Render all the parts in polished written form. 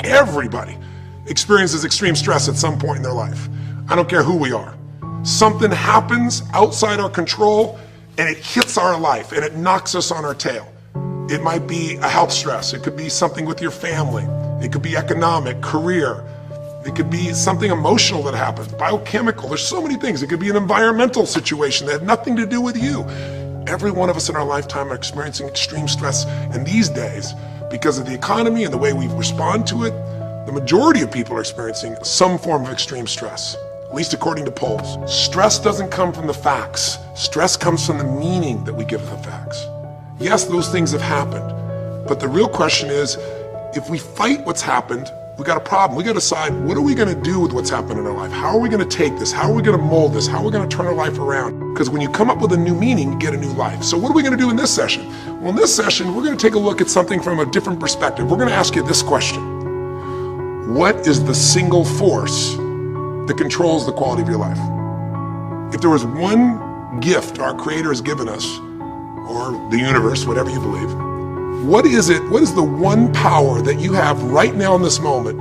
Everybody experiences extreme stress at some point in their life. I don't care who we are. Something happens outside our control and it hits our life and it knocks us on our tail. It might be a health stress. It could be something with your family. It could be economic, career. It could be something emotional that happens, biochemical. There's so many things. It could be an environmental situation that had nothing to do with you. Every one of us in our lifetime are experiencing extreme stress. And these days, because of the economy and the way we respond to it, the majority of people are experiencing some form of extreme stress, at least according to polls. Stress doesn't come from the facts. Stress comes from the meaning that we give the facts. Yes, those things have happened, but the real question is, if we fight what's happened, we got a problem. We got to decide, what are we going to do with what's happened in our life? How are we going to take this? How are we going to mold this? How are we going to turn our life around? Because when you come up with a new meaning, you get a new life. So what are we going to do in this session? Well, in this session, we're going to take a look at something from a different perspective. We're going to ask you this question. What is the single force that controls the quality of your life? If there was one gift our Creator has given us, or the universe, whatever you believe, what is it? What is the one power that you have right now in this moment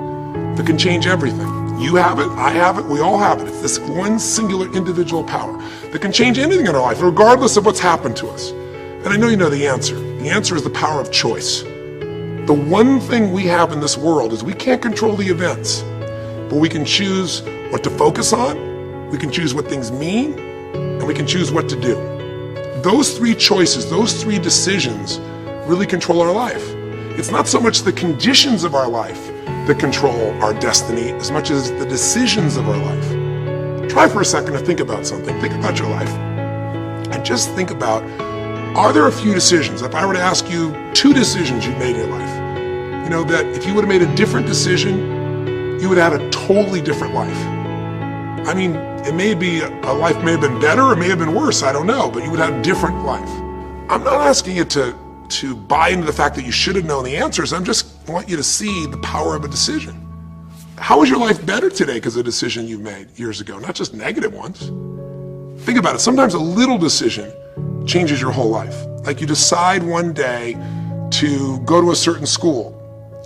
that can change everything? You have it, I have it, we all have it. It's this one singular individual power that can change anything in our life, regardless of what's happened to us. And I know you know the answer. The answer is the power of choice. The one thing we have in this world is we can't control the events, but we can choose what to focus on, we can choose what things mean, and we can choose what to do. Those three choices, those three decisions really control our life. It's not so much the conditions of our life that control our destiny as much as the decisions of our life. Try for a second to think about something. Think about your life. And just think about, are there a few decisions? If I were to ask you 2 decisions you've made in your life, you know, that if you would have made a different decision, you would have had a totally different life. I mean, it may be a life may have been better or may have been worse, I don't know, but you would have a different life. I'm not asking you to buy into the fact that you should have known the answers. I just want you to see the power of a decision. How is your life better today because of a decision you made years ago, not just negative ones? Think about it. Sometimes a little decision changes your whole life. Like you decide one day to go to a certain school,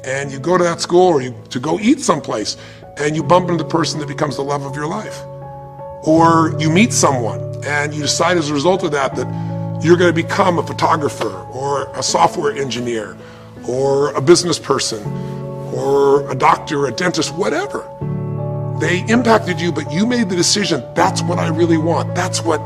and you go to that school or to go eat someplace, and you bump into the person that becomes the love of your life. Or you meet someone and you decide as a result of that you're going to become a photographer or a software engineer or a business person or a doctor, a dentist, whatever. They impacted you, but you made the decision, that's what I really want. That's what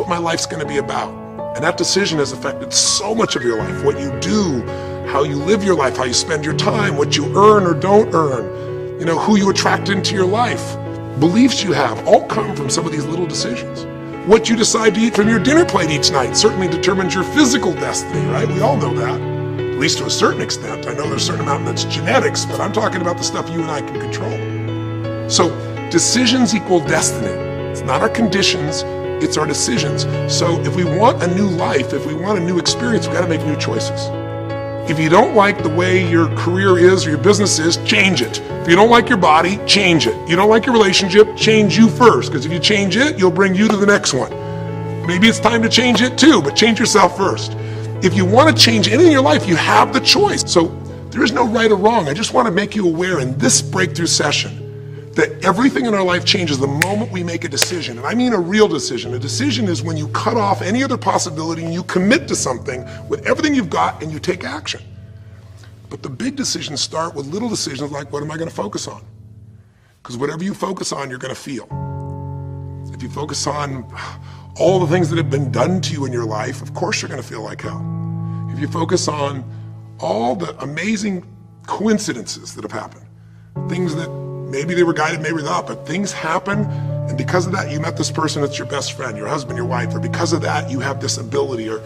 my life's going to be about. And that decision has affected so much of your life, what you do, how you live your life, how you spend your time, what you earn or don't earn, you know, who you attract into your life. Beliefs you have all come from some of these little decisions. What you decide to eat from your dinner plate each night certainly determines your physical destiny, right? We all know that, at least to a certain extent. I know there's a certain amount that's genetics, but I'm talking about the stuff you and I can control. So decisions equal destiny. It's not our conditions, it's our decisions. So if we want a new life, if we want a new experience, we've got to make new choices. If you don't like the way your career is or your business is, change it. If you don't like your body, change it. You don't like your relationship, change you first, because if you change it, you'll bring you to the next one. Maybe it's time to change it too, but change yourself first. If you want to change anything in your life, you have the choice. So there is no right or wrong. I just want to make you aware in this breakthrough session that everything in our life changes the moment we make a decision. And I mean a real decision. A decision is when you cut off any other possibility and you commit to something with everything you've got and you take action. But the big decisions start with little decisions like, what am I going to focus on? Because whatever you focus on, you're going to feel. If you focus on all the things that have been done to you in your life, of course you're going to feel like hell. If you focus on all the amazing coincidences that have happened, things that maybe they were guided, maybe not, but things happen, and because of that, you met this person that's your best friend, your husband, your wife, or because of that, you have this ability, or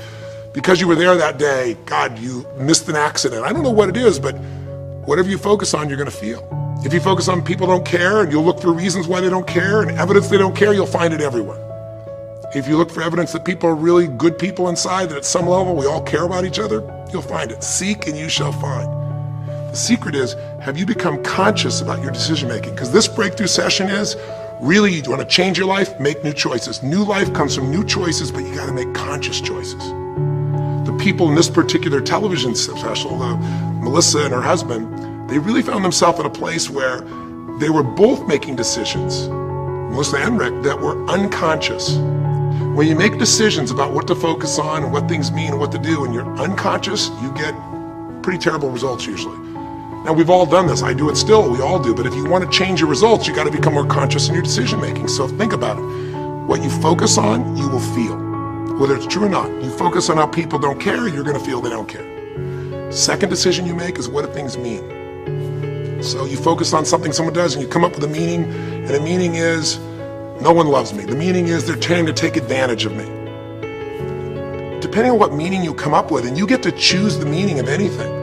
because you were there that day, God, you missed an accident. I don't know what it is, but whatever you focus on, you're going to feel. If you focus on people don't care, and you'll look for reasons why they don't care, and evidence they don't care, you'll find it everywhere. If you look for evidence that people are really good people inside, that at some level we all care about each other, you'll find it. Seek and you shall find. The secret is, have you become conscious about your decision making? Because this breakthrough session is, really, you want to change your life, make new choices. New life comes from new choices, but you got to make conscious choices. The people in this particular television special, Melissa and her husband, they really found themselves in a place where they were both making decisions, Melissa and Rick, that were unconscious. When you make decisions about what to focus on and what things mean and what to do, and you're unconscious, you get pretty terrible results usually. Now, we've all done this. I do it still. We all do. But if you want to change your results, you got to become more conscious in your decision making. So think about it. What you focus on, you will feel. Whether it's true or not. You focus on how people don't care, you're going to feel they don't care. Second decision you make is what do things mean. So you focus on something someone does and you come up with a meaning, and the meaning is no one loves me. The meaning is they're trying to take advantage of me. Depending on what meaning you come up with, and you get to choose the meaning of anything.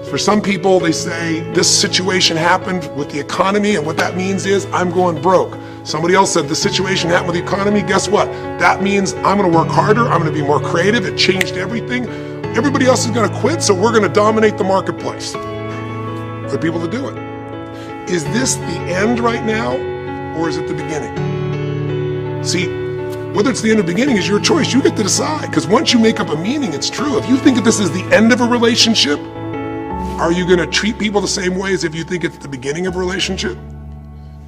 For some people, they say, this situation happened with the economy, and what that means is I'm going broke. Somebody else said, the situation happened with the economy, guess what? That means I'm gonna work harder, I'm gonna be more creative, it changed everything. Everybody else is gonna quit, so we're gonna dominate the marketplace. There are people that do it. Is this the end right now, or is it the beginning? See, whether it's the end or beginning is your choice. You get to decide, because once you make up a meaning, it's true. If you think that this is the end of a relationship, are you going to treat people the same way as if you think it's the beginning of a relationship?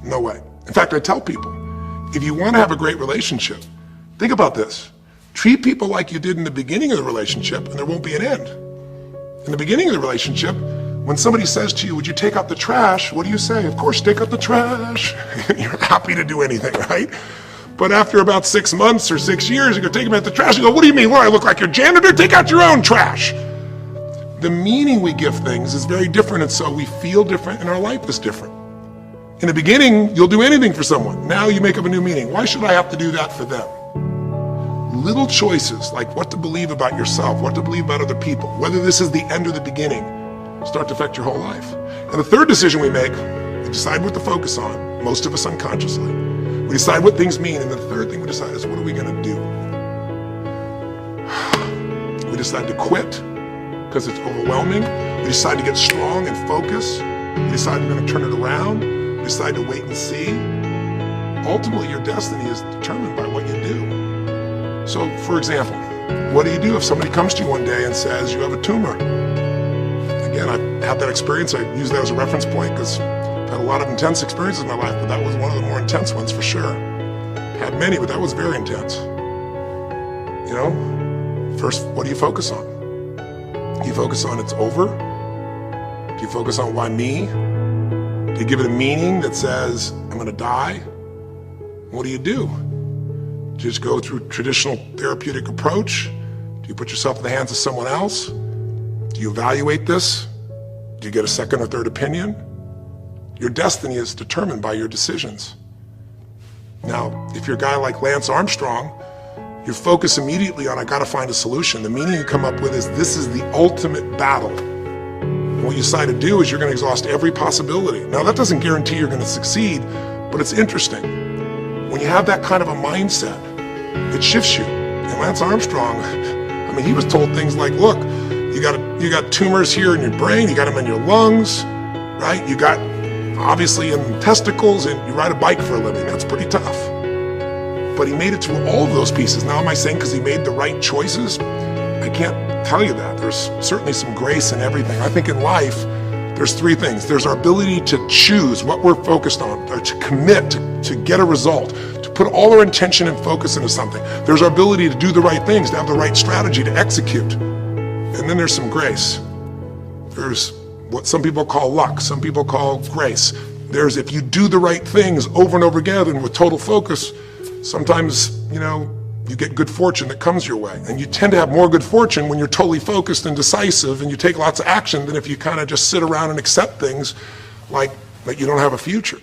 No way. In fact, I tell people, if you want to have a great relationship, think about this. Treat people like you did in the beginning of the relationship, and there won't be an end. In the beginning of the relationship, when somebody says to you, would you take out the trash? What do you say? Of course, take out the trash. You're happy to do anything, right? But after about 6 months or 6 years, you go take them out the trash. You go, what do you mean? What, I look like your janitor? Take out your own trash. The meaning we give things is very different, and so we feel different, and our life is different. In the beginning, you'll do anything for someone. Now you make up a new meaning. Why should I have to do that for them? Little choices, like what to believe about yourself, what to believe about other people, whether this is the end or the beginning, start to affect your whole life. And the third decision we make, we decide what to focus on, most of us unconsciously. We decide what things mean, and the third thing we decide is what are we gonna do? We decide to quit, because it's overwhelming. We decide to get strong and focus. We decide we're going to turn it around. We decide to wait and see. Ultimately, your destiny is determined by what you do. So, for example, what do you do if somebody comes to you one day and says you have a tumor? Again, I've had that experience. I use that as a reference point because I've had a lot of intense experiences in my life, but that was one of the more intense ones for sure. Had many, but that was very intense. You know, first, what do you focus on? Do you focus on it's over? Do you focus on why me? Do you give it a meaning that says, I'm gonna die? What do? Do you just go through traditional therapeutic approach? Do you put yourself in the hands of someone else? Do you evaluate this? Do you get a second or third opinion? Your destiny is determined by your decisions. Now, if you're a guy like Lance Armstrong, you focus immediately on, I gotta find a solution. The meaning you come up with is, this is the ultimate battle. And what you decide to do is you're gonna exhaust every possibility. Now that doesn't guarantee you're gonna succeed, but it's interesting. When you have that kind of a mindset, it shifts you. And Lance Armstrong, I mean, he was told things like, look, you got tumors here in your brain, you got them in your lungs, right? You got, obviously, in testicles, and you ride a bike for a living. That's pretty tough. But he made it through all of those pieces. Now, am I saying because he made the right choices? I can't tell you that. There's certainly some grace in everything. I think in life, there's three things. There's our ability to choose what we're focused on, or to commit, to get a result, to put all our intention and focus into something. There's our ability to do the right things, to have the right strategy, to execute. And then there's some grace. There's what some people call luck, some people call grace. There's if you do the right things over and over again and with total focus, sometimes, you know, you get good fortune that comes your way. And you tend to have more good fortune when you're totally focused and decisive and you take lots of action than if you kind of just sit around and accept things like that you don't have a future.